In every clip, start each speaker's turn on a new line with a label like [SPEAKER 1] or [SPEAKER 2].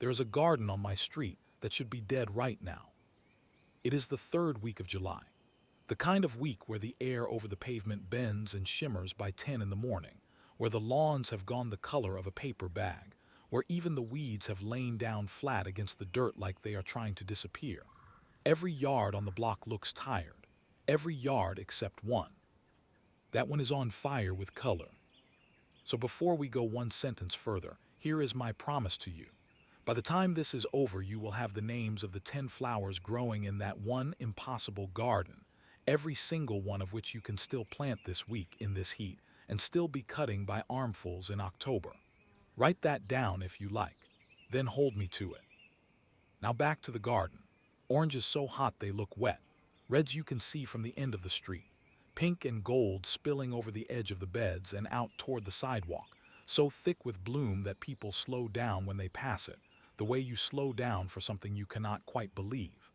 [SPEAKER 1] There is a garden on my street that should be dead right now. It is the third week of July, the kind of week where the air over the pavement bends and shimmers by 10 in the morning, where the lawns have gone the color of a paper bag, where even the weeds have lain down flat against the dirt like they are trying to disappear. Every yard on the block looks tired, every yard except one. That one is on fire with color. So before we go one sentence further, here is my promise to you. By the time this is over, you will have the names of the 10 flowers growing in that one impossible garden, every single one of which you can still plant this week in this heat and still be cutting by armfuls in October. Write that down if you like, then hold me to it. Now back to the garden. Orange is so hot they look wet. Reds you can see from the end of the street. Pink and gold spilling over the edge of the beds and out toward the sidewalk, so thick with bloom that people slow down when they pass it, the way you slow down for something you cannot quite believe.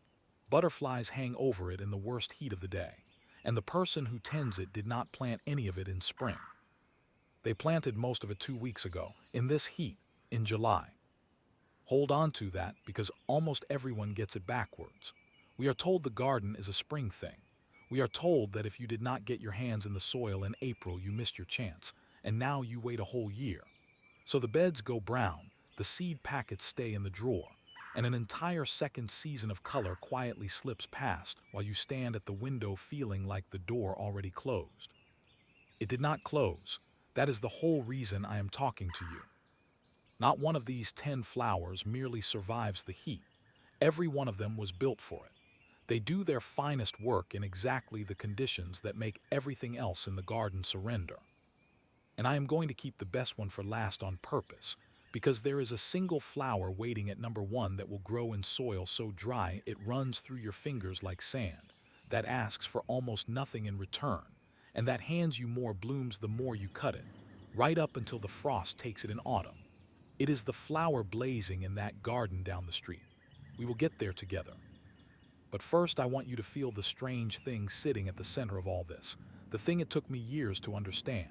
[SPEAKER 1] Butterflies hang over it in the worst heat of the day, and the person who tends it did not plant any of it in spring. They planted most of it 2 weeks ago, in this heat, in July. Hold on to that because almost everyone gets it backwards. We are told the garden is a spring thing. We are told that if you did not get your hands in the soil in April, you missed your chance, and now you wait a whole year. So the beds go brown, the seed packets stay in the drawer, and an entire second season of color quietly slips past while you stand at the window feeling like the door already closed. It did not close. That is the whole reason I am talking to you. Not one of these 10 flowers merely survives the heat. Every one of them was built for it. They do their finest work in exactly the conditions that make everything else in the garden surrender. And I am going to keep the best one for last on purpose, because there is a single flower waiting at number one that will grow in soil so dry it runs through your fingers like sand, that asks for almost nothing in return, and that hands you more blooms the more you cut it, right up until the frost takes it in autumn. It is the flower blazing in that garden down the street. We will get there together. But first I want you to feel the strange thing sitting at the center of all this, the thing it took me years to understand.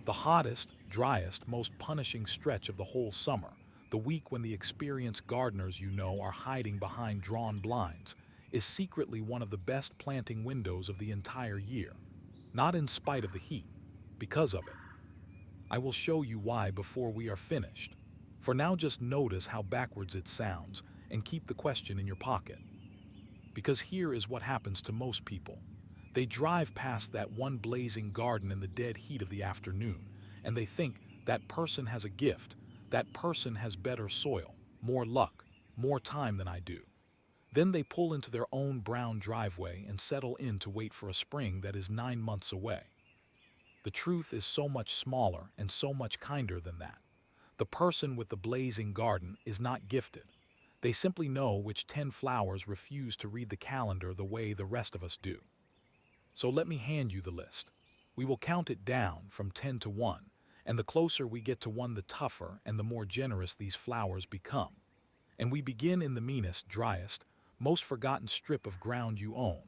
[SPEAKER 1] The hottest, driest, most punishing stretch of the whole summer, the week when the experienced gardeners you know are hiding behind drawn blinds, is secretly one of the best planting windows of the entire year. Not in spite of the heat, because of it. I will show you why before we are finished. For now just notice how backwards it sounds and keep the question in your pocket. Because here is what happens to most people. They drive past that one blazing garden in the dead heat of the afternoon, and they think that person has a gift, that person has better soil, more luck, more time than I do. Then they pull into their own brown driveway and settle in to wait for a spring that is 9 months away. The truth is so much smaller and so much kinder than that. The person with the blazing garden is not gifted. They simply know which 10 flowers refuse to read the calendar the way the rest of us do. So let me hand you the list. We will count it down from 10 to 1, and the closer we get to 1, the tougher and the more generous these flowers become. And we begin in the meanest, driest, most forgotten strip of ground you own,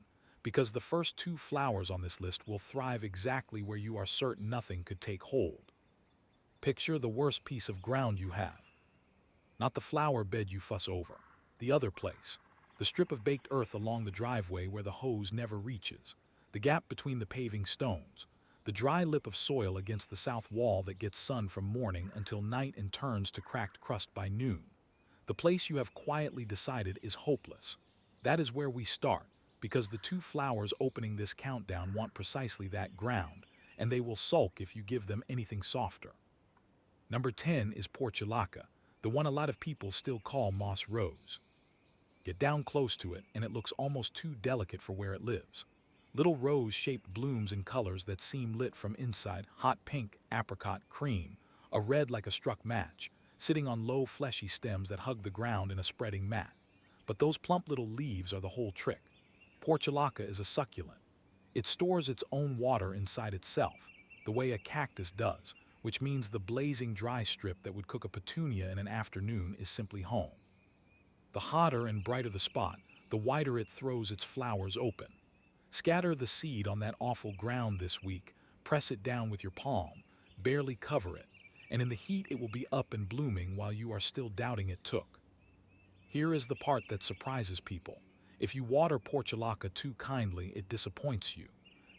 [SPEAKER 1] because the first 2 flowers on this list will thrive exactly where you are certain nothing could take hold. Picture the worst piece of ground you have. Not the flower bed you fuss over, the other place, the strip of baked earth along the driveway where the hose never reaches, the gap between the paving stones, the dry lip of soil against the south wall that gets sun from morning until night and turns to cracked crust by noon. The place you have quietly decided is hopeless. That is where we start, because the 2 flowers opening this countdown want precisely that ground, and they will sulk if you give them anything softer. Number 10 is portulaca, the one a lot of people still call moss rose. Get down close to it, and it looks almost too delicate for where it lives. Little rose-shaped blooms in colors that seem lit from inside, hot pink, apricot, cream, a red like a struck match, sitting on low fleshy stems that hug the ground in a spreading mat. But those plump little leaves are the whole trick. Portulaca is a succulent. It stores its own water inside itself, the way a cactus does, which means the blazing dry strip that would cook a petunia in an afternoon is simply home. The hotter and brighter the spot, the wider it throws its flowers open. Scatter the seed on that awful ground this week, press it down with your palm, barely cover it, and in the heat it will be up and blooming while you are still doubting it took. Here is the part that surprises people. If you water portulaca too kindly, it disappoints you.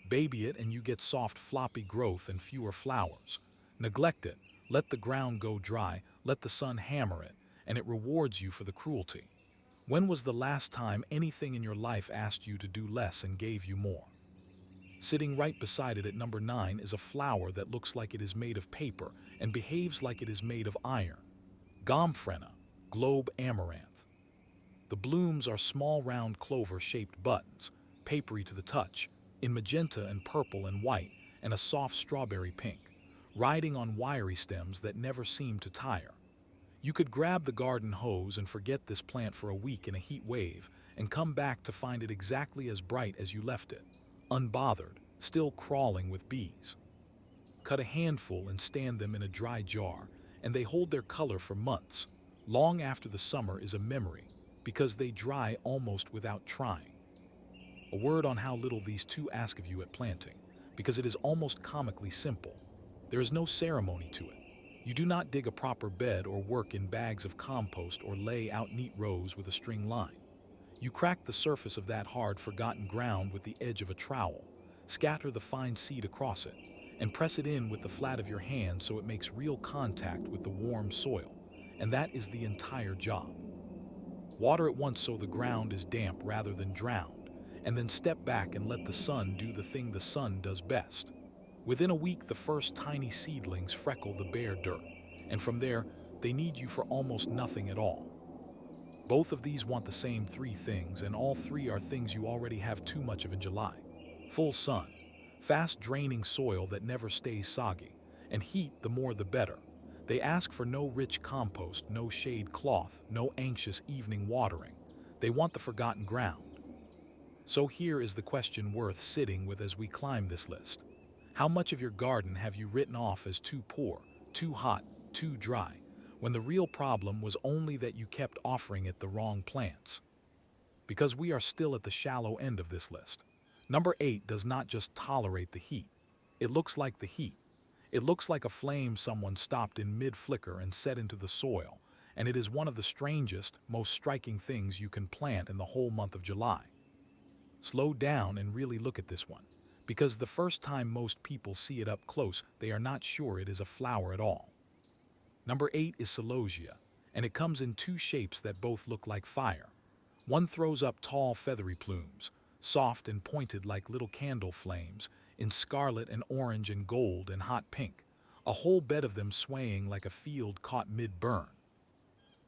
[SPEAKER 1] Baby it and you get soft, floppy growth and fewer flowers. Neglect it, let the ground go dry, let the sun hammer it, and it rewards you for the cruelty. When was the last time anything in your life asked you to do less and gave you more? Sitting right beside it at number 9 is a flower that looks like it is made of paper and behaves like it is made of iron. Gomphrena, globe amaranth. The blooms are small round clover-shaped buttons, papery to the touch, in magenta and purple and white, and a soft strawberry pink, riding on wiry stems that never seem to tire. You could grab the garden hose and forget this plant for a week in a heat wave and come back to find it exactly as bright as you left it, unbothered, still crawling with bees. Cut a handful and stand them in a dry jar, and they hold their color for months, long after the summer is a memory, because they dry almost without trying. A word on how little these two ask of you at planting, because it is almost comically simple. There is no ceremony to it. You do not dig a proper bed or work in bags of compost or lay out neat rows with a string line. You crack the surface of that hard, forgotten ground with the edge of a trowel, scatter the fine seed across it, and press it in with the flat of your hand so it makes real contact with the warm soil. And that is the entire job. Water it once so the ground is damp rather than drowned, and then step back and let the sun do the thing the sun does best. Within a week, the first tiny seedlings freckle the bare dirt, and from there, they need you for almost nothing at all. Both of these want the same three things, and all three are things you already have too much of in July. Full sun, fast-draining soil that never stays soggy, and heat, the more the better. They ask for no rich compost, no shade cloth, no anxious evening watering. They want the forgotten ground. So here is the question worth sitting with as we climb this list. How much of your garden have you written off as too poor, too hot, too dry, when the real problem was only that you kept offering it the wrong plants? Because we are still at the shallow end of this list. Number 8 does not just tolerate the heat. It looks like the heat. It looks like a flame someone stopped in mid-flicker and set into the soil, and it is one of the strangest, most striking things you can plant in the whole month of July. Slow down and really look at this one, because the first time most people see it up close, they are not sure it is a flower at all. Number 8 is celosia, and it comes in two shapes that both look like fire. One throws up tall feathery plumes, soft and pointed like little candle flames, in scarlet and orange and gold and hot pink, a whole bed of them swaying like a field caught mid-burn.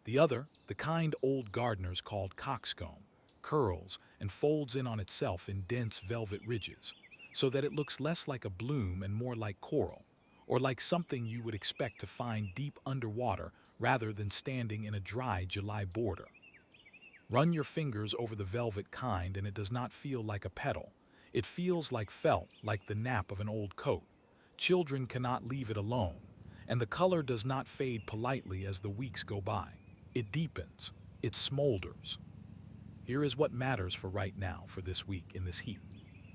[SPEAKER 1] The other, the kind old gardeners called coxcomb, curls and folds in on itself in dense velvet ridges, so that it looks less like a bloom and more like coral, or like something you would expect to find deep underwater rather than standing in a dry July border. Run your fingers over the velvet kind and it does not feel like a petal. It feels like felt, like the nap of an old coat. Children cannot leave it alone, and the color does not fade politely as the weeks go by. It deepens, it smolders. Here is what matters for right now, for this week in this heat.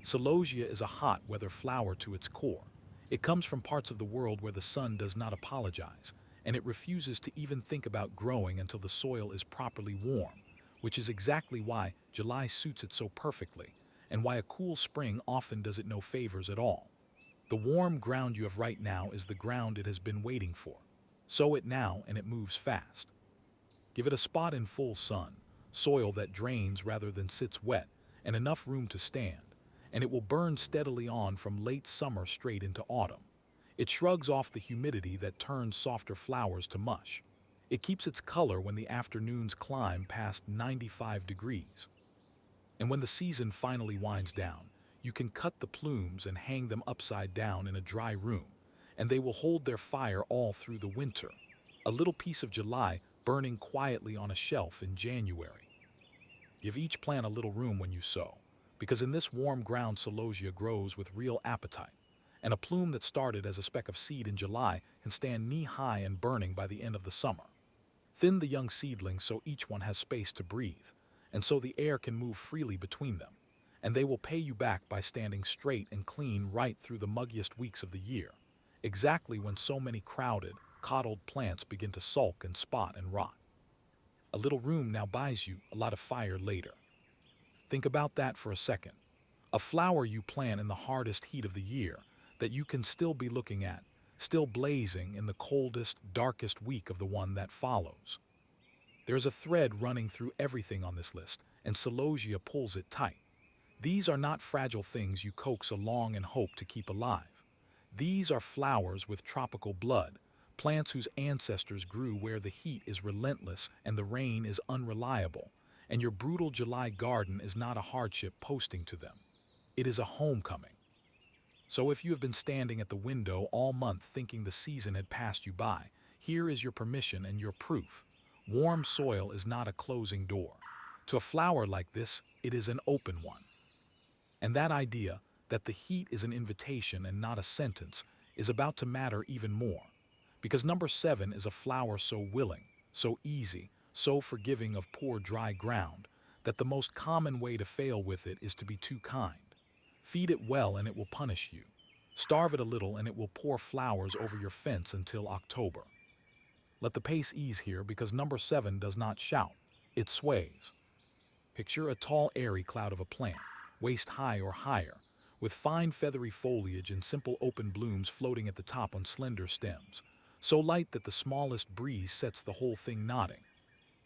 [SPEAKER 1] Celosia is a hot weather flower to its core. It comes from parts of the world where the sun does not apologize, and it refuses to even think about growing until the soil is properly warm, which is exactly why July suits it so perfectly, and why a cool spring often does it no favors at all. The warm ground you have right now is the ground it has been waiting for. Sow it now and it moves fast. Give it a spot in full sun, soil that drains rather than sits wet, and enough room to stand, and it will burn steadily on from late summer straight into autumn. It shrugs off the humidity that turns softer flowers to mush. It keeps its color when the afternoons climb past 95 degrees. And when the season finally winds down, you can cut the plumes and hang them upside down in a dry room, and they will hold their fire all through the winter. A little piece of July burning quietly on a shelf in January. Give each plant a little room when you sow, because in this warm ground celosia grows with real appetite, and a plume that started as a speck of seed in July can stand knee-high and burning by the end of the summer. Thin the young seedlings so each one has space to breathe, and so the air can move freely between them, and they will pay you back by standing straight and clean right through the muggiest weeks of the year, exactly when so many crowded, coddled plants begin to sulk and spot and rot. A little room now buys you a lot of fire later. Think about that for a second. A flower you plant in the hardest heat of the year that you can still be looking at, still blazing in the coldest, darkest week of the one that follows. There is a thread running through everything on this list, and celosia pulls it tight. These are not fragile things you coax along and hope to keep alive. These are flowers with tropical blood, plants whose ancestors grew where the heat is relentless and the rain is unreliable, and your brutal July garden is not a hardship posting to them. It is a homecoming. So if you have been standing at the window all month thinking the season had passed you by, here is your permission and your proof. Warm soil is not a closing door. To a flower like this, it is an open one. And that idea, that the heat is an invitation and not a sentence, is about to matter even more. Because number 7 is a flower so willing, so easy, so forgiving of poor dry ground, that the most common way to fail with it is to be too kind. Feed it well and it will punish you. Starve it a little and it will pour flowers over your fence until October. Let the pace ease here because number 7 does not shout, it sways. Picture a tall airy cloud of a plant, waist high or higher, with fine feathery foliage and simple open blooms floating at the top on slender stems, so light that the smallest breeze sets the whole thing nodding.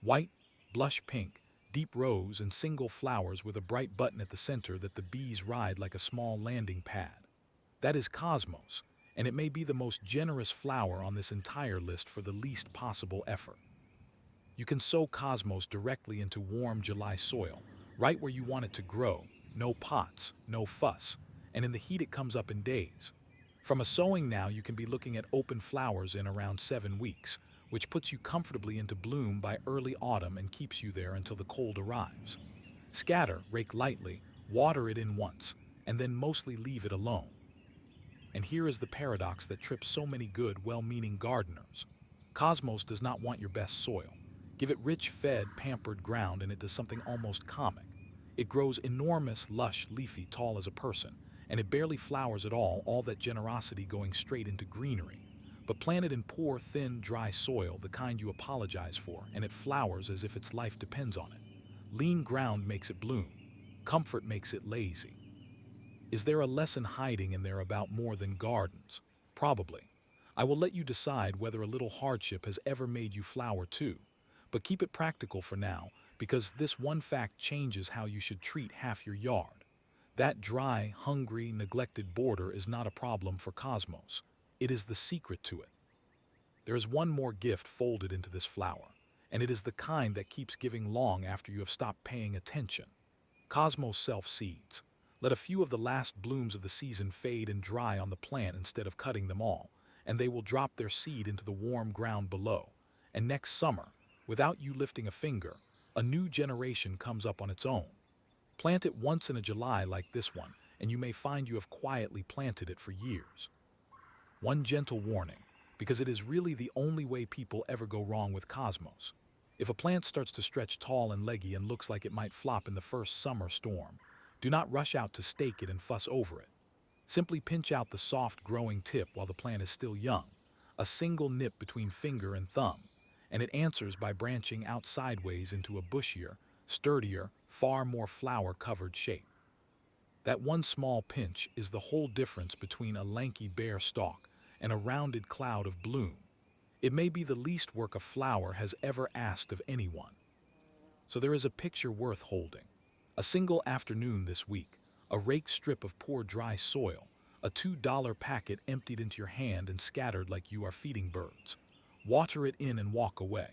[SPEAKER 1] White, blush pink, deep rose, and single flowers with a bright button at the center that the bees ride like a small landing pad. That is cosmos, and it may be the most generous flower on this entire list for the least possible effort. You can sow cosmos directly into warm July soil, right where you want it to grow, no pots, no fuss, and in the heat it comes up in days. From a sowing now you can be looking at open flowers in around 7 weeks, which puts you comfortably into bloom by early autumn and keeps you there until the cold arrives. Scatter, rake lightly, water it in once, and then mostly leave it alone. And here is the paradox that trips so many good, well-meaning gardeners. Cosmos does not want your best soil. Give it rich, fed, pampered ground and it does something almost comic. It grows enormous, lush, leafy, tall as a person, and it barely flowers at all that generosity going straight into greenery. But plant it in poor, thin, dry soil, the kind you apologize for, and it flowers as if its life depends on it. Lean ground makes it bloom. Comfort makes it lazy. Is there a lesson hiding in there about more than gardens? Probably. I will let you decide whether a little hardship has ever made you flower too. But keep it practical for now, because this one fact changes how you should treat half your yard. That dry, hungry, neglected border is not a problem for Cosmos. It is the secret to it. There is one more gift folded into this flower, and it is the kind that keeps giving long after you have stopped paying attention. Cosmos self-seeds. Let a few of the last blooms of the season fade and dry on the plant instead of cutting them all, and they will drop their seed into the warm ground below. And next summer, without you lifting a finger, a new generation comes up on its own. Plant it once in a July like this one, and you may find you have quietly planted it for years. One gentle warning, because it is really the only way people ever go wrong with Cosmos. If a plant starts to stretch tall and leggy and looks like it might flop in the first summer storm, do not rush out to stake it and fuss over it. Simply pinch out the soft growing tip while the plant is still young, a single nip between finger and thumb, and it answers by branching out sideways into a bushier, sturdier, far more flower-covered shape. That one small pinch is the whole difference between a lanky bare stalk and a rounded cloud of bloom. It may be the least work a flower has ever asked of anyone. So there is a picture worth holding. A single afternoon this week, a raked strip of poor dry soil, a $2 packet emptied into your hand and scattered like you are feeding birds. Water it in and walk away.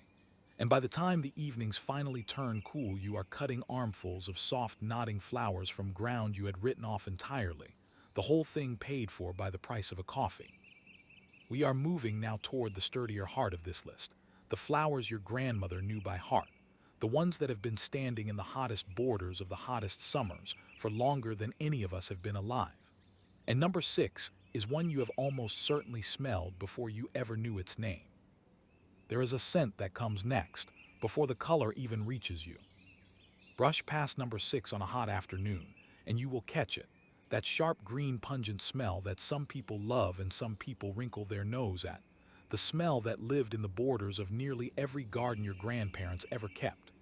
[SPEAKER 1] And by the time the evenings finally turn cool, you are cutting armfuls of soft, nodding flowers from ground you had written off entirely, the whole thing paid for by the price of a coffee. We are moving now toward the sturdier heart of this list, the flowers your grandmother knew by heart, the ones that have been standing in the hottest borders of the hottest summers for longer than any of us have been alive. And number 6 is one you have almost certainly smelled before you ever knew its name. There is a scent that comes next, before the color even reaches you. Brush past number 6 on a hot afternoon, and you will catch it, that sharp green pungent smell that some people love and some people wrinkle their nose at, the smell that lived in the borders of nearly every garden your grandparents ever kept.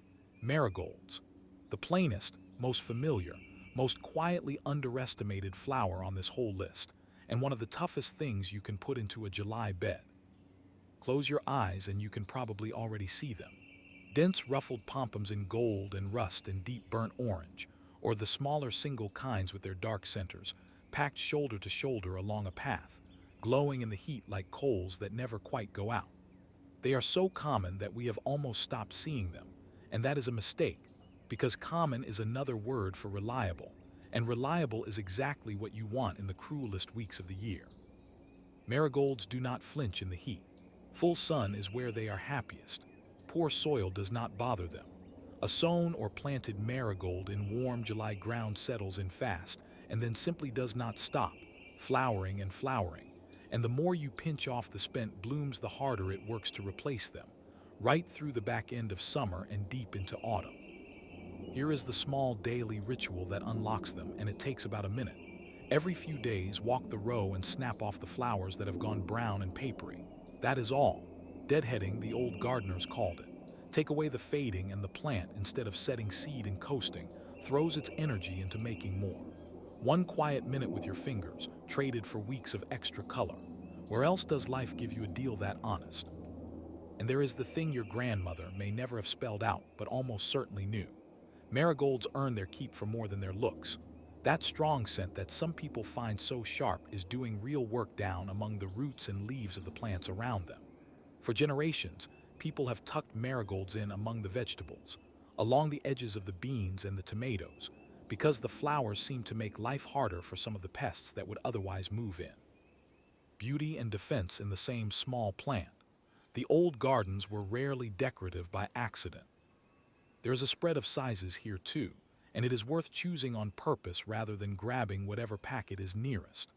[SPEAKER 1] Marigolds, the plainest, most familiar, most quietly underestimated flower on this whole list, and one of the toughest things you can put into a July bed. Close your eyes and you can probably already see them. Dense ruffled pompons in gold and rust and deep burnt orange, or the smaller single kinds with their dark centers, packed shoulder to shoulder along a path, glowing in the heat like coals that never quite go out. They are so common that we have almost stopped seeing them, and that is a mistake, because common is another word for reliable, and reliable is exactly what you want in the cruelest weeks of the year. Marigolds do not flinch in the heat. Full sun is where they are happiest. Poor soil does not bother them. A sown or planted marigold in warm July ground settles in fast and then simply does not stop, flowering and flowering. And the more you pinch off the spent blooms, the harder it works to replace them, right through the back end of summer and deep into autumn. Here is the small daily ritual that unlocks them, and it takes about a minute. Every few days, walk the row and snap off the flowers that have gone brown and papery. That is all. Deadheading, the old gardeners called it. Take away the fading, and the plant, instead of setting seed and coasting, throws its energy into making more. One quiet minute with your fingers, traded for weeks of extra color. Where else does life give you a deal that honest? And there is the thing your grandmother may never have spelled out, but almost certainly knew. Marigolds earn their keep for more than their looks. That strong scent that some people find so sharp is doing real work down among the roots and leaves of the plants around them. For generations, people have tucked marigolds in among the vegetables, along the edges of the beans and the tomatoes, because the flowers seem to make life harder for some of the pests that would otherwise move in. Beauty and defense in the same small plant. The old gardens were rarely decorative by accident. There is a spread of sizes here too, and it is worth choosing on purpose rather than grabbing whatever packet is nearest.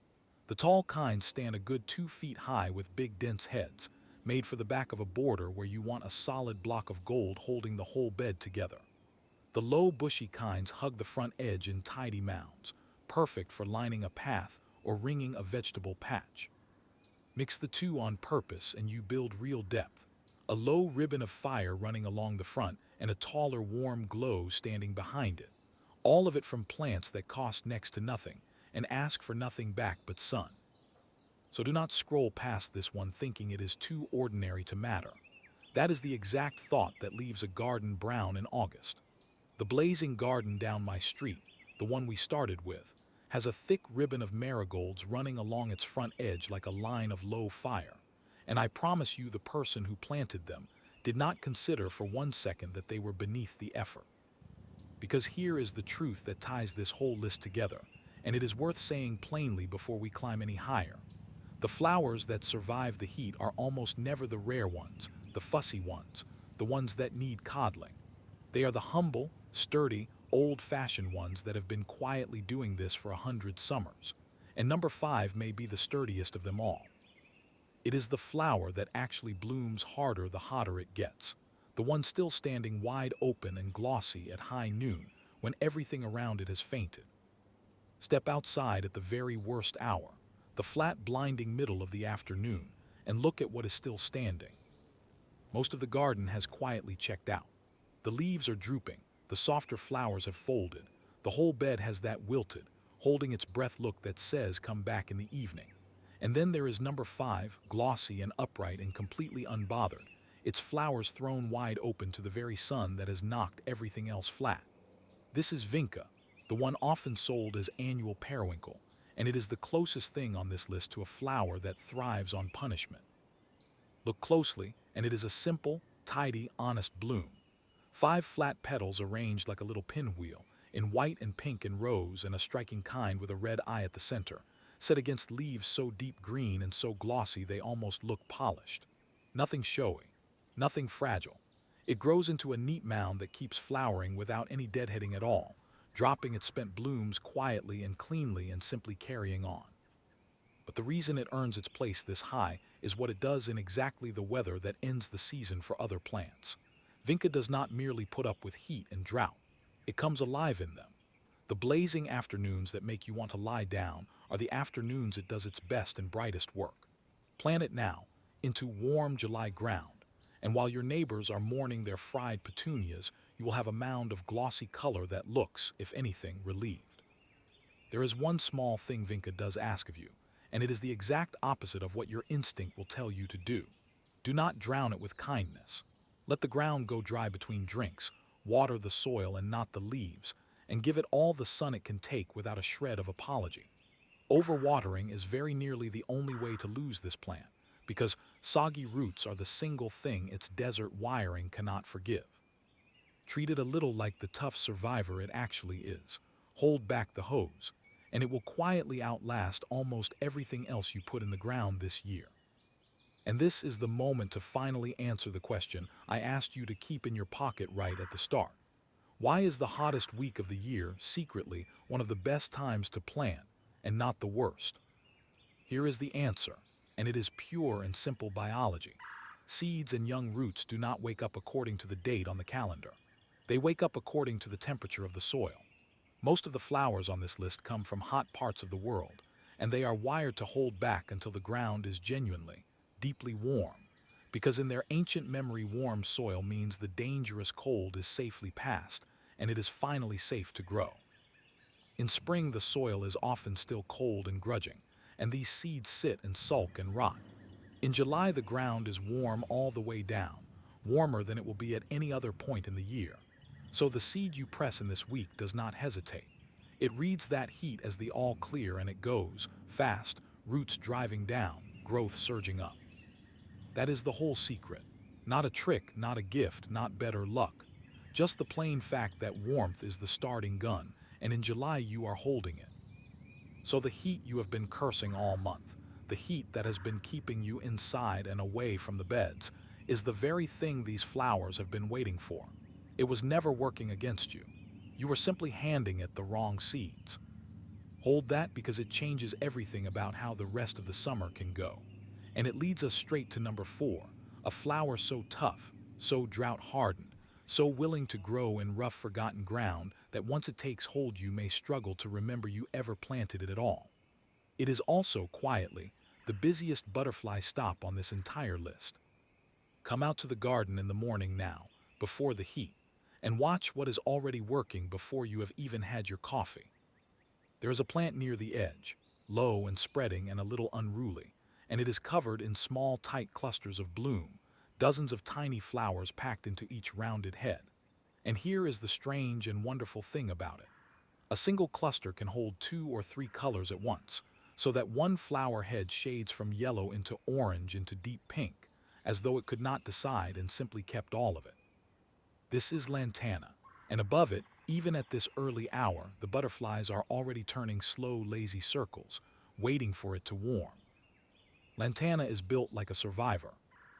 [SPEAKER 1] The tall kinds stand a good 2 feet high with big dense heads, made for the back of a border where you want a solid block of gold holding the whole bed together. The low bushy kinds hug the front edge in tidy mounds, perfect for lining a path or ringing a vegetable patch. Mix the two on purpose and you build real depth. A low ribbon of fire running along the front and a taller warm glow standing behind it. All of it from plants that cost next to nothing and ask for nothing back but sun. So do not scroll past this one thinking it is too ordinary to matter. That is the exact thought that leaves a garden brown in August. The blazing garden down my street, the one we started with, has a thick ribbon of marigolds running along its front edge like a line of low fire. And I promise you the person who planted them did not consider for 1 second that they were beneath the effort. Because here is the truth that ties this whole list together, and it is worth saying plainly before we climb any higher. The flowers that survive the heat are almost never the rare ones, the fussy ones, the ones that need coddling. They are the humble, sturdy, old-fashioned ones that have been quietly doing this for 100 summers. And number 5 may be the sturdiest of them all. It is the flower that actually blooms harder the hotter it gets, the one still standing wide open and glossy at high noon when everything around it has fainted. Step outside at the very worst hour, the flat blinding middle of the afternoon, and look at what is still standing. Most of the garden has quietly checked out. The leaves are drooping, the softer flowers have folded, the whole bed has that wilted, holding its breath look that says come back in the evening. And then there is number 5, glossy and upright and completely unbothered, its flowers thrown wide open to the very sun that has knocked everything else flat. This is vinca, the one often sold as annual periwinkle, and it is the closest thing on this list to a flower that thrives on punishment. Look closely, and it is a simple, tidy, honest bloom. 5 flat petals arranged like a little pinwheel, in white and pink and rose, and a striking kind with a red eye at the center, set against leaves so deep green and so glossy they almost look polished. Nothing showy, nothing fragile. It grows into a neat mound that keeps flowering without any deadheading at all, dropping its spent blooms quietly and cleanly and simply carrying on. But the reason it earns its place this high is what it does in exactly the weather that ends the season for other plants. Vinca does not merely put up with heat and drought. It comes alive in them. The blazing afternoons that make you want to lie down are the afternoons it does its best and brightest work. Plant it now, into warm July ground, and while your neighbors are mourning their fried petunias, you will have a mound of glossy color that looks, if anything, relieved. There is one small thing Vinca does ask of you, and it is the exact opposite of what your instinct will tell you to do. Do not drown it with kindness. Let the ground go dry between drinks, water the soil and not the leaves, and give it all the sun it can take without a shred of apology. Overwatering is very nearly the only way to lose this plant, because soggy roots are the single thing its desert wiring cannot forgive. Treat it a little like the tough survivor it actually is. Hold back the hose, and it will quietly outlast almost everything else you put in the ground this year. And this is the moment to finally answer the question I asked you to keep in your pocket right at the start. Why is the hottest week of the year secretly one of the best times to plant and not the worst? Here is the answer, and it is pure and simple biology. Seeds and young roots do not wake up according to the date on the calendar. They wake up according to the temperature of the soil. Most of the flowers on this list come from hot parts of the world, and they are wired to hold back until the ground is genuinely, deeply warm, because in their ancient memory warm soil means the dangerous cold is safely past, and it is finally safe to grow. In spring the soil is often still cold and grudging, and these seeds sit and sulk and rot. In July the ground is warm all the way down, warmer than it will be at any other point in the year. So the seed you press in this week does not hesitate. It reads that heat as the all clear and it goes, fast, roots driving down, growth surging up. That is the whole secret. Not a trick, not a gift, not better luck. Just the plain fact that warmth is the starting gun, and in July you are holding it. So the heat you have been cursing all month, the heat that has been keeping you inside and away from the beds, is the very thing these flowers have been waiting for. It was never working against you. You were simply handing it the wrong seeds. Hold that because it changes everything about how the rest of the summer can go. And it leads us straight to number 4, a flower so tough, so drought-hardened, so willing to grow in rough, forgotten ground that once it takes hold you may struggle to remember you ever planted it at all. It is also, quietly, the busiest butterfly stop on this entire list. Come out to the garden in the morning now, before the heat, and watch what is already working before you have even had your coffee. There is a plant near the edge, low and spreading and a little unruly, and it is covered in small, tight clusters of bloom, dozens of tiny flowers packed into each rounded head. And here is the strange and wonderful thing about it. A single cluster can hold 2 or 3 colors at once, so that one flower head shades from yellow into orange into deep pink, as though it could not decide and simply kept all of it. This is lantana, and above it, even at this early hour, the butterflies are already turning slow, lazy circles, waiting for it to warm. Lantana is built like a survivor.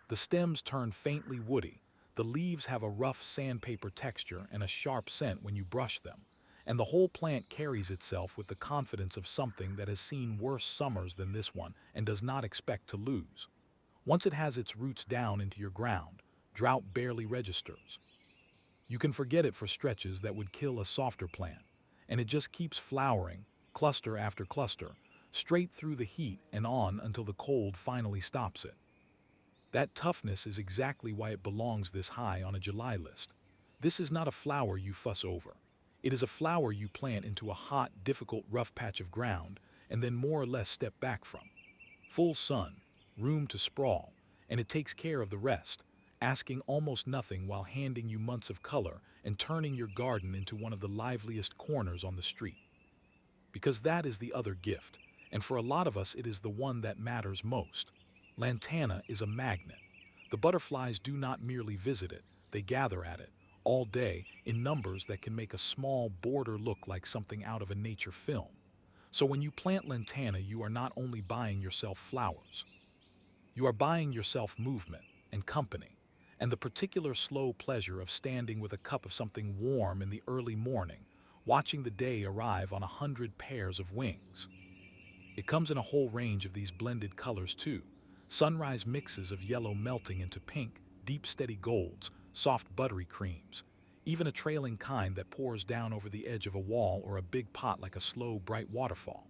[SPEAKER 1] The stems turn faintly woody, the leaves have a rough sandpaper texture and a sharp scent when you brush them, and the whole plant carries itself with the confidence of something that has seen worse summers than this one and does not expect to lose. Once it has its roots down into your ground, drought barely registers. You can forget it for stretches that would kill a softer plant, and it just keeps flowering, cluster after cluster, straight through the heat and on until the cold finally stops it. That toughness is exactly why it belongs this high on a July list. This is not a flower you fuss over. It is a flower you plant into a hot, difficult, rough patch of ground and then more or less step back from. Full sun, room to sprawl, and it takes care of the rest, asking almost nothing while handing you months of color and turning your garden into one of the liveliest corners on the street. Because that is the other gift, and for a lot of us it is the one that matters most. Lantana is a magnet. The butterflies do not merely visit it, they gather at it, all day, in numbers that can make a small border look like something out of a nature film. So when you plant lantana, you are not only buying yourself flowers, you are buying yourself movement and company, and the particular slow pleasure of standing with a cup of something warm in the early morning, watching the day arrive on 100 pairs of wings. It comes in a whole range of these blended colors too. Sunrise mixes of yellow melting into pink, deep steady golds, soft buttery creams, even a trailing kind that pours down over the edge of a wall or a big pot like a slow, bright waterfall.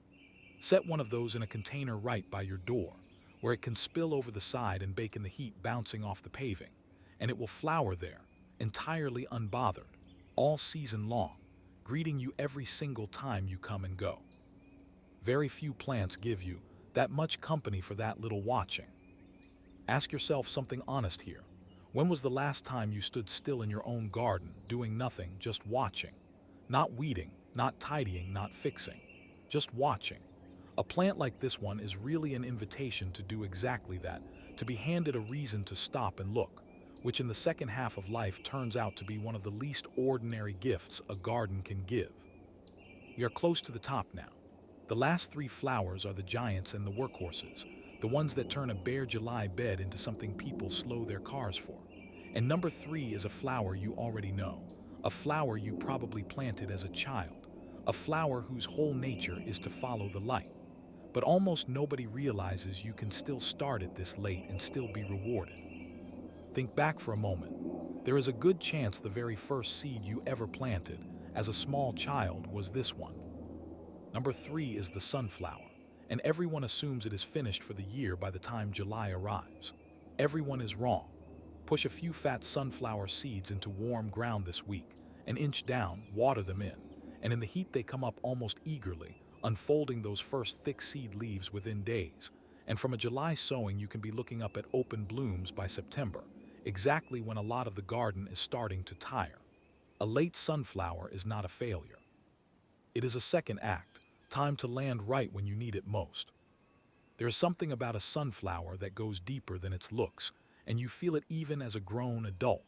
[SPEAKER 1] Set one of those in a container right by your door. where it can spill over the side and bake in the heat bouncing off the paving, and it will flower there, entirely unbothered, all season long, greeting you every single time you come and go. Very few plants give you that much company for that little watching. Ask yourself something honest here. When was the last time you stood still in your own garden, doing nothing, just watching? Not weeding, not tidying, not fixing. Just watching. A plant like this one is really an invitation to do exactly that, to be handed a reason to stop and look, which in the second half of life turns out to be one of the least ordinary gifts a garden can give. We are close to the top now. The last three flowers are the giants and the workhorses, the ones that turn a bare July bed into something people slow their cars for. And number three is a flower you already know, a flower you probably planted as a child, a flower whose whole nature is to follow the light. But almost nobody realizes you can still start it this late and still be rewarded. Think back for a moment. There is a good chance the very first seed you ever planted as a small child was this one. Number three is the sunflower, and everyone assumes it is finished for the year by the time July arrives. Everyone is wrong. Push a few fat sunflower seeds into warm ground this week, an inch down, water them in, and in the heat they come up almost eagerly, unfolding those first thick seed leaves within days. And from a July sowing you can be looking up at open blooms by September, exactly when a lot of the garden is starting to tire. A late sunflower is not a failure. It is a second act, time to land right when you need it most. There is something about a sunflower that goes deeper than its looks, and you feel it even as a grown adult.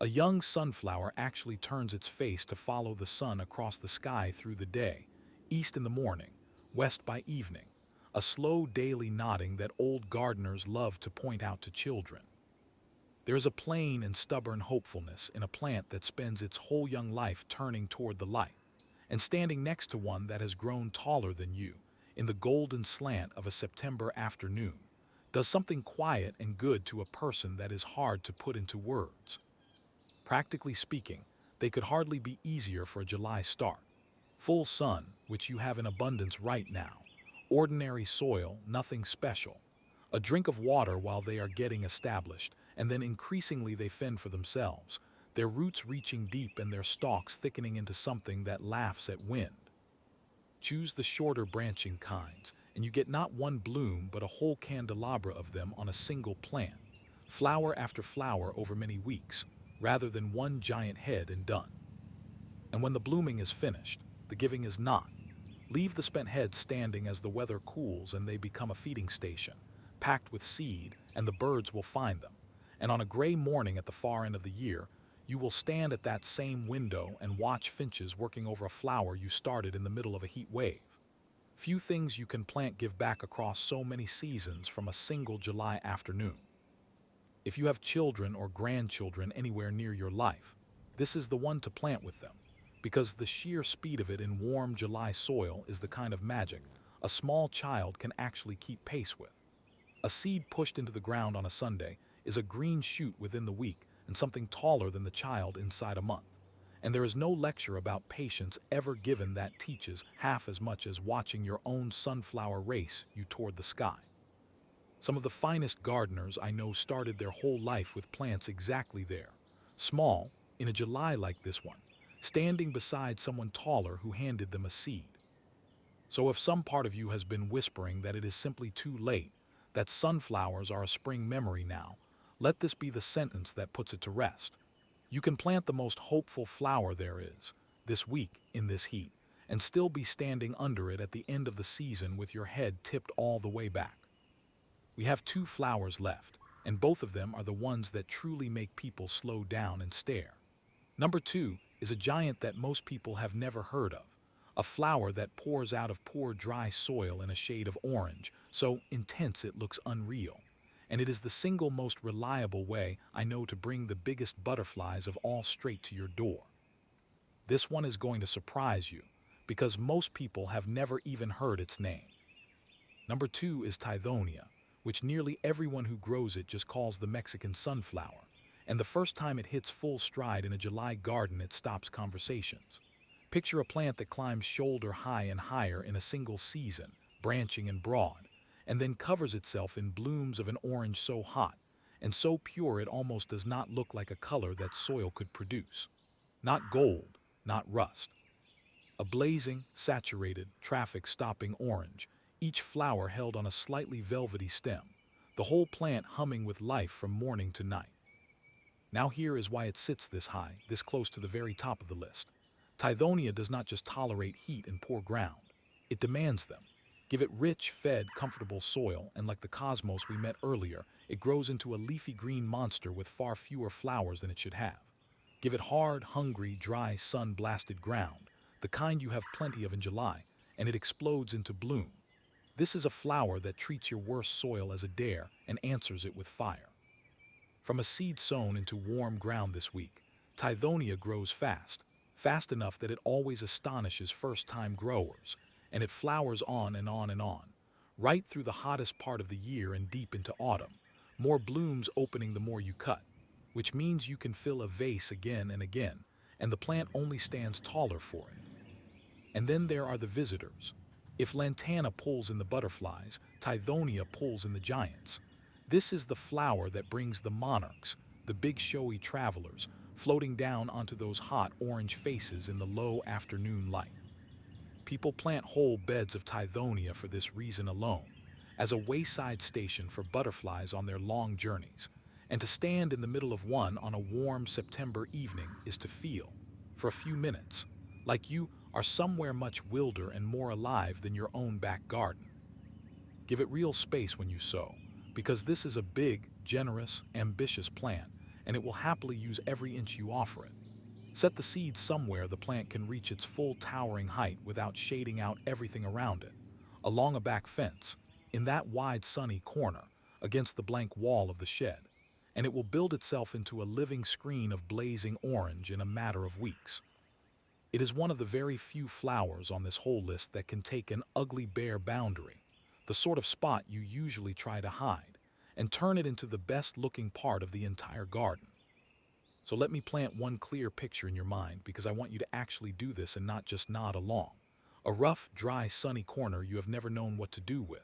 [SPEAKER 1] A young sunflower actually turns its face to follow the sun across the sky through the day, east in the morning, west by evening, a slow daily nodding that old gardeners love to point out to children. There is a plain and stubborn hopefulness in a plant that spends its whole young life turning toward the light, and standing next to one that has grown taller than you, in the golden slant of a September afternoon, does something quiet and good to a person that is hard to put into words. Practically speaking, they could hardly be easier for a July start. Full sun, which you have in abundance right now. Ordinary soil, nothing special. A drink of water while they are getting established, and then increasingly they fend for themselves, their roots reaching deep and their stalks thickening into something that laughs at wind. Choose the shorter branching kinds, and you get not one bloom but a whole candelabra of them on a single plant, flower after flower over many weeks, rather than one giant head and done. And when the blooming is finished, the giving is not. Leave the spent heads standing as the weather cools and they become a feeding station, packed with seed, and the birds will find them. And on a gray morning at the far end of the year, you will stand at that same window and watch finches working over a flower you started in the middle of a heat wave. Few things you can plant give back across so many seasons from a single July afternoon. If you have children or grandchildren anywhere near your life, this is the one to plant with them, because the sheer speed of it in warm July soil is the kind of magic a small child can actually keep pace with. A seed pushed into the ground on a Sunday is a green shoot within the week and something taller than the child inside a month. And there is no lecture about patience ever given that teaches half as much as watching your own sunflower race you toward the sky. Some of the finest gardeners I know started their whole life with plants exactly there, small, in a July like this one, standing beside someone taller who handed them a seed. So if some part of you has been whispering that it is simply too late, that sunflowers are a spring memory now, let this be the sentence that puts it to rest. You can plant the most hopeful flower there is, this week in this heat, and still be standing under it at the end of the season with your head tipped all the way back. We have two flowers left, and both of them are the ones that truly make people slow down and stare. Number two is a giant that most people have never heard of, a flower that pours out of poor dry soil in a shade of orange, so intense it looks unreal. And it is the single most reliable way I know to bring the biggest butterflies of all straight to your door. This one is going to surprise you, because most people have never even heard its name. Number two is Tithonia, which nearly everyone who grows it just calls the Mexican sunflower, and the first time it hits full stride in a July garden it stops conversations. Picture a plant that climbs shoulder high and higher in a single season, branching and broad, and then covers itself in blooms of an orange so hot and so pure it almost does not look like a color that soil could produce. Not gold, not rust. A blazing, saturated, traffic-stopping orange, each flower held on a slightly velvety stem, the whole plant humming with life from morning to night. Now here is why it sits this high, this close to the very top of the list. Tithonia does not just tolerate heat and poor ground. It demands them. Give it rich, fed, comfortable soil, and like the cosmos we met earlier, it grows into a leafy green monster with far fewer flowers than it should have. Give it hard, hungry, dry, sun-blasted ground, the kind you have plenty of in July, and it explodes into bloom. This is a flower that treats your worst soil as a dare and answers it with fire. From a seed sown into warm ground this week, Tithonia grows fast, fast enough that it always astonishes first-time growers, and it flowers on and on and on, right through the hottest part of the year and deep into autumn, more blooms opening the more you cut, which means you can fill a vase again and again, and the plant only stands taller for it. And then there are the visitors. If lantana pulls in the butterflies, Tithonia pulls in the giants. This is the flower that brings the monarchs, the big showy travelers, floating down onto those hot orange faces in the low afternoon light. People plant whole beds of Tithonia for this reason alone, as a wayside station for butterflies on their long journeys, and to stand in the middle of one on a warm September evening is to feel, for a few minutes, like you are somewhere much wilder and more alive than your own back garden. Give it real space when you sow, because this is a big, generous, ambitious plant, and it will happily use every inch you offer it. Set the seed somewhere the plant can reach its full towering height without shading out everything around it, along a back fence, in that wide sunny corner, against the blank wall of the shed, and it will build itself into a living screen of blazing orange in a matter of weeks. It is one of the very few flowers on this whole list that can take an ugly bare boundary, the sort of spot you usually try to hide, and turn it into the best-looking part of the entire garden. So let me plant one clear picture in your mind because I want you to actually do this and not just nod along. A rough, dry, sunny corner you have never known what to do with.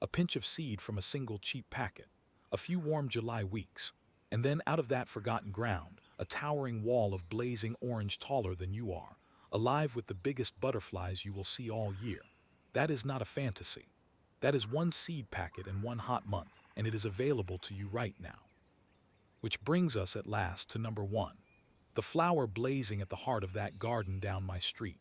[SPEAKER 1] A pinch of seed from a single cheap packet. A few warm July weeks. And then out of that forgotten ground, a towering wall of blazing orange taller than you are, alive with the biggest butterflies you will see all year. That is not a fantasy. That is one seed packet in one hot month, and it is available to you right now. Which brings us at last to number one, the flower blazing at the heart of that garden down my street,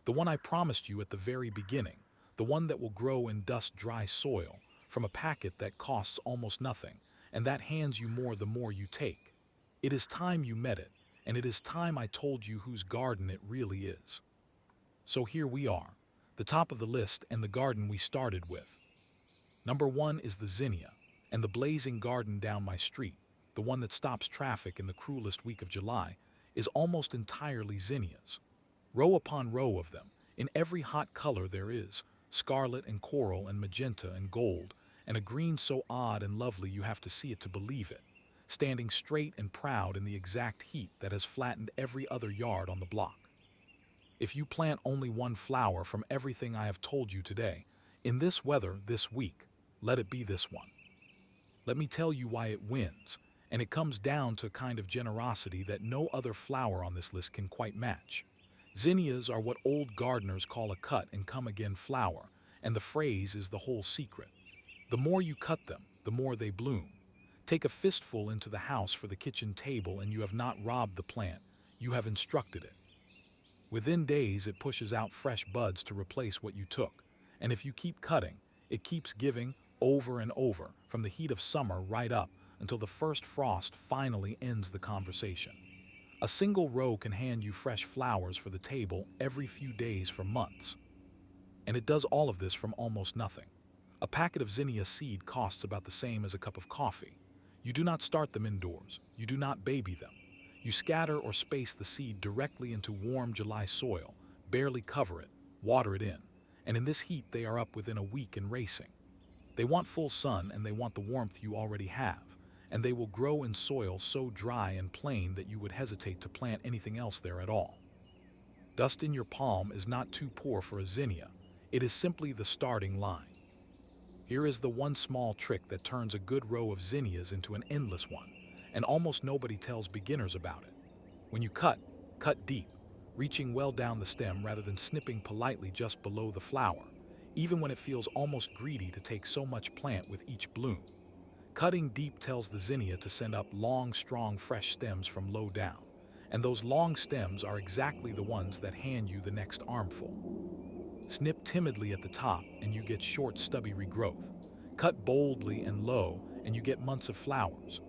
[SPEAKER 1] the one I promised you at the very beginning, the one that will grow in dust-dry soil, from a packet that costs almost nothing, and that hands you more the more you take. It is time you met it, and it is time I told you whose garden it really is. So here we are, the top of the list and the garden we started with. Number one is the zinnia, and the blazing garden down my street, the one that stops traffic in the cruelest week of July, is almost entirely zinnias. Row upon row of them, in every hot color there is, scarlet and coral and magenta and gold, and a green so odd and lovely you have to see it to believe it, standing straight and proud in the exact heat that has flattened every other yard on the block. If you plant only one flower from everything I have told you today, in this weather this week, let it be this one. Let me tell you why it wins, and it comes down to a kind of generosity that no other flower on this list can quite match. Zinnias are what old gardeners call a cut-and-come-again flower, and the phrase is the whole secret. The more you cut them, the more they bloom. Take a fistful into the house for the kitchen table and you have not robbed the plant, you have instructed it. Within days it pushes out fresh buds to replace what you took, and if you keep cutting, it keeps giving over and over from the heat of summer right up until the first frost finally ends the conversation. A single row can hand you fresh flowers for the table every few days for months. And it does all of this from almost nothing. A packet of zinnia seed costs about the same as a cup of coffee. You do not start them indoors. You do not baby them. You scatter or space the seed directly into warm July soil, barely cover it, water it in, and in this heat they are up within a week and racing. They want full sun and they want the warmth you already have, and they will grow in soil so dry and plain that you would hesitate to plant anything else there at all. Dust in your palm is not too poor for a zinnia. It is simply the starting line. Here is the one small trick that turns a good row of zinnias into an endless one, and almost nobody tells beginners about it. When you cut, cut deep, reaching well down the stem rather than snipping politely just below the flower, even when it feels almost greedy to take so much plant with each bloom. Cutting deep tells the zinnia to send up long, strong, fresh stems from low down, and those long stems are exactly the ones that hand you the next armful. Snip timidly at the top and you get short, stubby regrowth. Cut boldly and low and you get months of flowers.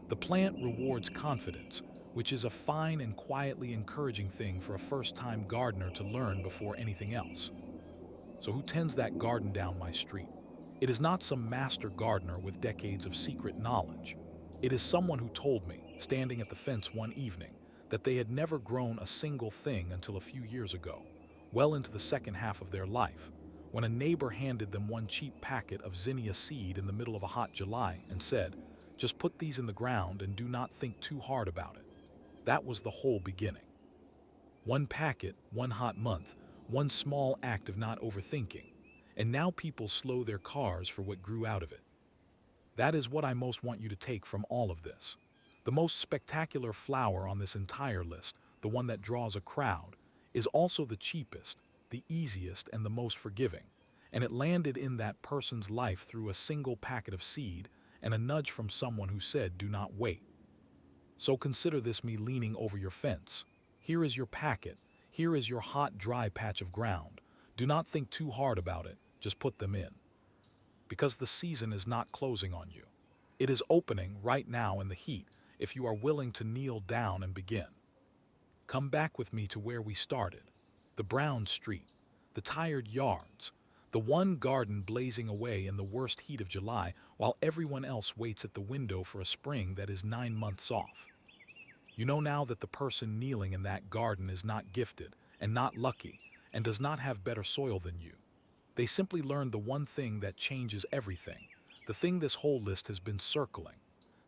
[SPEAKER 1] The plant rewards confidence, which is a fine and quietly encouraging thing for a first-time gardener to learn before anything else. So who tends that garden down my street? It is not some master gardener with decades of secret knowledge. It is someone who told me, standing at the fence one evening, that they had never grown a single thing until a few years ago, well into the second half of their life, when a neighbor handed them one cheap packet of zinnia seed in the middle of a hot July and said, "Just put these in the ground and do not think too hard about it." That was the whole beginning. One packet, one hot month, one small act of not overthinking, and now people slow their cars for what grew out of it. That is what I most want you to take from all of this. The most spectacular flower on this entire list, the one that draws a crowd, is also the cheapest, the easiest, and the most forgiving, and it landed in that person's life through a single packet of seed and a nudge from someone who said, "Do not wait." So consider this me leaning over your fence. Here is your packet. Here is your hot, dry patch of ground. Do not think too hard about it. Just put them in. Because the season is not closing on you. It is opening right now in the heat if you are willing to kneel down and begin. Come back with me to where we started. The brown street, the tired yards, the one garden blazing away in the worst heat of July while everyone else waits at the window for a spring that is 9 months off. You know now that the person kneeling in that garden is not gifted and not lucky and does not have better soil than you. They simply learned the one thing that changes everything, the thing this whole list has been circling,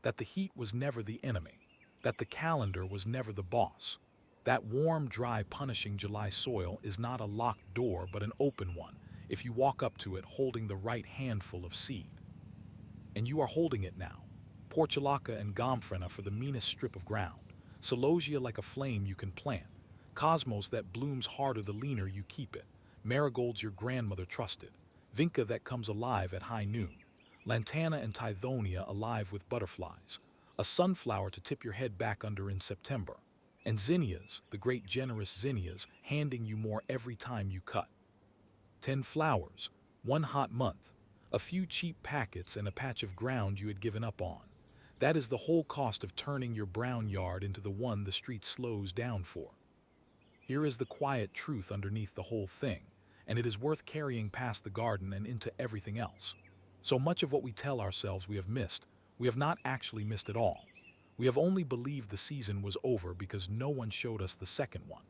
[SPEAKER 1] that the heat was never the enemy, that the calendar was never the boss. That warm, dry, punishing July soil is not a locked door but an open one if you walk up to it holding the right handful of seed. And you are holding it now. Portulaca and gomphrena for the meanest strip of ground. Celosia like a flame you can plant. Cosmos that blooms harder the leaner you keep it. Marigolds your grandmother trusted. Vinca that comes alive at high noon. Lantana and Tithonia alive with butterflies. A sunflower to tip your head back under in September. And zinnias, the great generous zinnias, handing you more every time you cut. 10 flowers, one hot month, a few cheap packets and a patch of ground you had given up on. That is the whole cost of turning your brown yard into the one the street slows down for. Here is the quiet truth underneath the whole thing, and it is worth carrying past the garden and into everything else. So much of what we tell ourselves we have missed, we have not actually missed at all. We have only believed the season was over because no one showed us the second one.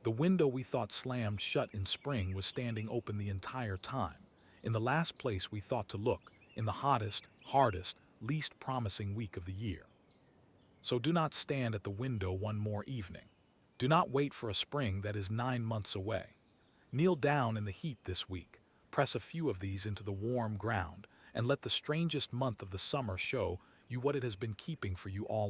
[SPEAKER 1] The window we thought slammed shut in spring was standing open the entire time, in the last place we thought to look, in the hottest, hardest, least promising week of the year. So do not stand at the window one more evening. Do not wait for a spring that is 9 months away. Kneel down in the heat this week, press a few of these into the warm ground, and let the strangest month of the summer show you what it has been keeping for you all